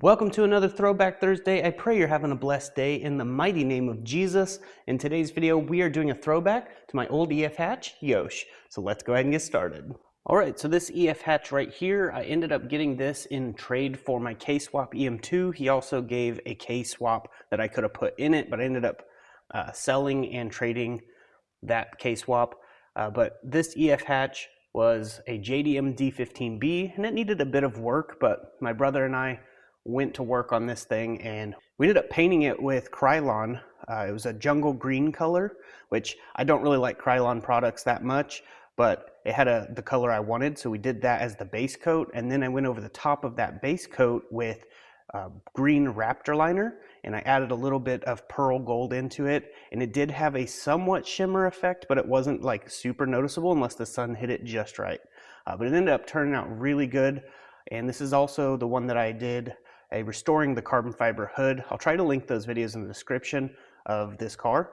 Welcome to another Throwback Thursday. I pray you're having a blessed day in the mighty name of Jesus. In today's video, we are doing a throwback to my old EF hatch, Yosh. So let's go ahead and get started. All right, so this EF hatch right here, I ended up getting this in trade for my K-Swap EM2. He also gave a K-Swap that I could have put in it, but I ended up selling and trading that K-Swap. But this EF hatch was a JDM D15B, and it needed a bit of work, but my brother and I went to work on this thing and we ended up painting it with Krylon. It was a jungle green color, which I don't really like Krylon products that much, but it had the color I wanted, so we did that as the base coat, and then I went over the top of that base coat with green Raptor liner, and I added a little bit of pearl gold into it, and it did have a somewhat shimmer effect, but it wasn't like super noticeable unless the sun hit it just right. But it ended up turning out really good, and this is also the one that I did restoring the carbon fiber hood. I'll try to link those videos in the description of this car,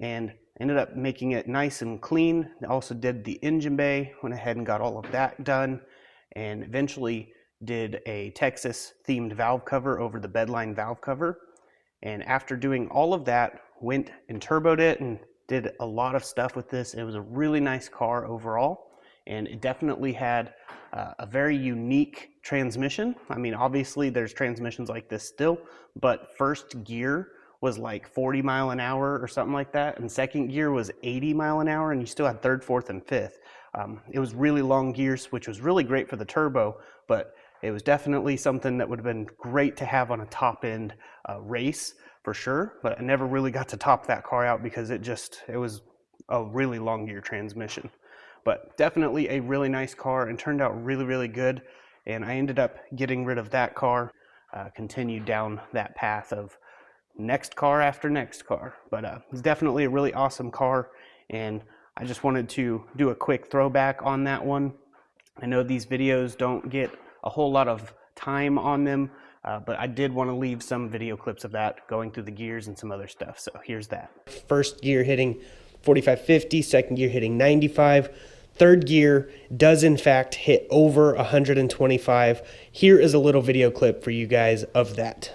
and ended up making it nice and clean. I also did the engine bay, went ahead and got all of that done, and eventually did a Texas themed valve cover over the bedline valve cover. And after doing all of that, went and turboed it and did a lot of stuff with this. It was a really nice car overall, and it definitely had a very unique transmission. I mean, obviously there's transmissions like this still, but first gear was like 40 mile an hour or something like that, and second gear was 80 mile an hour, and you still had third, fourth, and fifth. It was really long gears, which was really great for the turbo, but it was definitely something that would have been great to have on a top end race for sure, but I never really got to top that car out because it was a really long gear transmission. But definitely a really nice car and turned out really, really good. And I ended up getting rid of that car, continued down that path of next car after next car. But it's definitely a really awesome car, and I just wanted to do a quick throwback on that one. I know these videos don't get a whole lot of time on them, but I did want to leave some video clips of that going through the gears and some other stuff. So here's that. First gear hitting 45-50, second gear hitting 95. Third gear does in fact hit over 125. Here is a little video clip for you guys of that.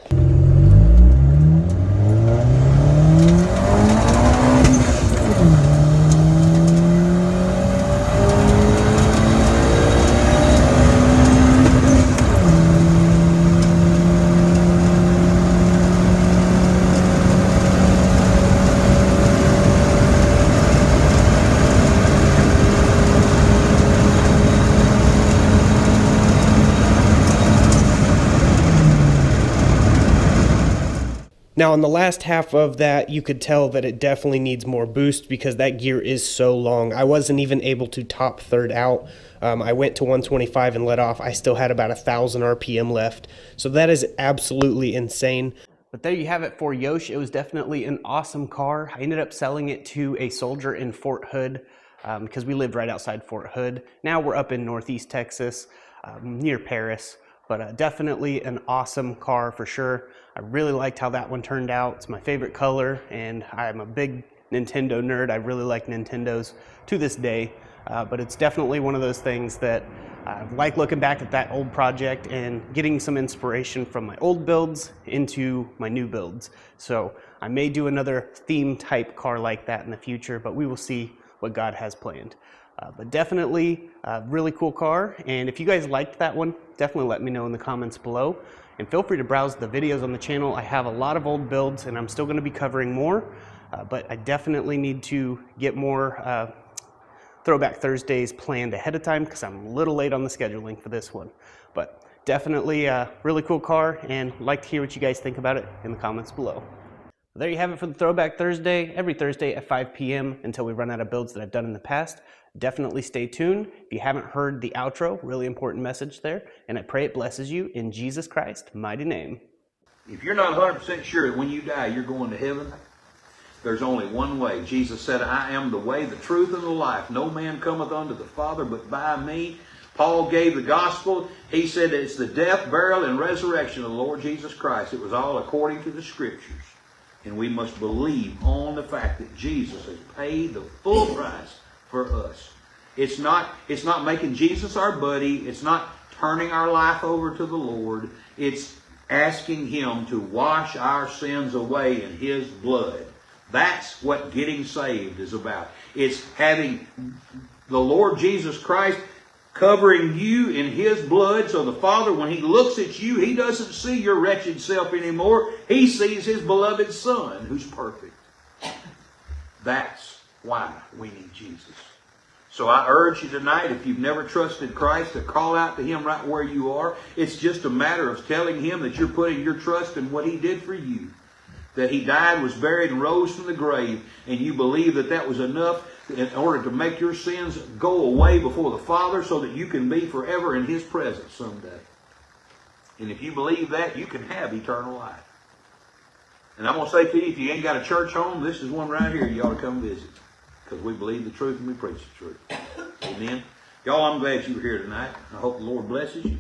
Now on the last half of that, you could tell that it definitely needs more boost because that gear is so long. I wasn't even able to top third out. I went to 125 and let off. I still had about 1,000 RPM left. So that is absolutely insane. But there you have it for Yosh. It was definitely an awesome car. I ended up selling it to a soldier in Fort Hood because we lived right outside Fort Hood. Now we're up in Northeast Texas, near Paris. But definitely an awesome car for sure. I really liked how that one turned out. It's my favorite color, and I'm a big Nintendo nerd. I really like Nintendos to this day, but it's definitely one of those things that I like looking back at that old project and getting some inspiration from my old builds into my new builds. So I may do another theme type car like that in the future, but we will see what God has planned. But definitely a really cool car, and if you guys liked that one, definitely let me know in the comments below, and feel free to browse the videos on the channel. I have a lot of old builds and I'm still going to be covering more, but I definitely need to get more Throwback Thursdays planned ahead of time because I'm a little late on the scheduling for this one. But definitely a really cool car, and like to hear what you guys think about it in the comments below. There you have it for the Throwback Thursday, every Thursday at 5 p.m. until we run out of builds that I've done in the past. Definitely stay tuned. If you haven't heard the outro, really important message there, and I pray it blesses you in Jesus Christ's mighty name. If you're not 100% sure that when you die you're going to heaven, there's only one way. Jesus said, I am the way, the truth, and the life. No man cometh unto the Father but by me. Paul gave the gospel. He said it's the death, burial, and resurrection of the Lord Jesus Christ. It was all according to the Scriptures. And we must believe on the fact that Jesus has paid the full price for us. It's not making Jesus our buddy. It's not turning our life over to the Lord. It's asking Him to wash our sins away in His blood. That's what getting saved is about. It's having the Lord Jesus Christ covering you in His blood, so the Father, when He looks at you, He doesn't see your wretched self anymore. He sees His beloved Son, who's perfect. That's why we need Jesus. So I urge you tonight, if you've never trusted Christ, to call out to Him right where you are. It's just a matter of telling Him that you're putting your trust in what He did for you. That He died, was buried, and rose from the grave, and you believe that that was enough in order to make your sins go away before the Father so that you can be forever in His presence someday. And if you believe that, you can have eternal life. And I'm going to say to you, if you ain't got a church home, this is one right here you ought to come visit. Because we believe the truth and we preach the truth. Amen. Y'all, I'm glad you were here tonight. I hope the Lord blesses you.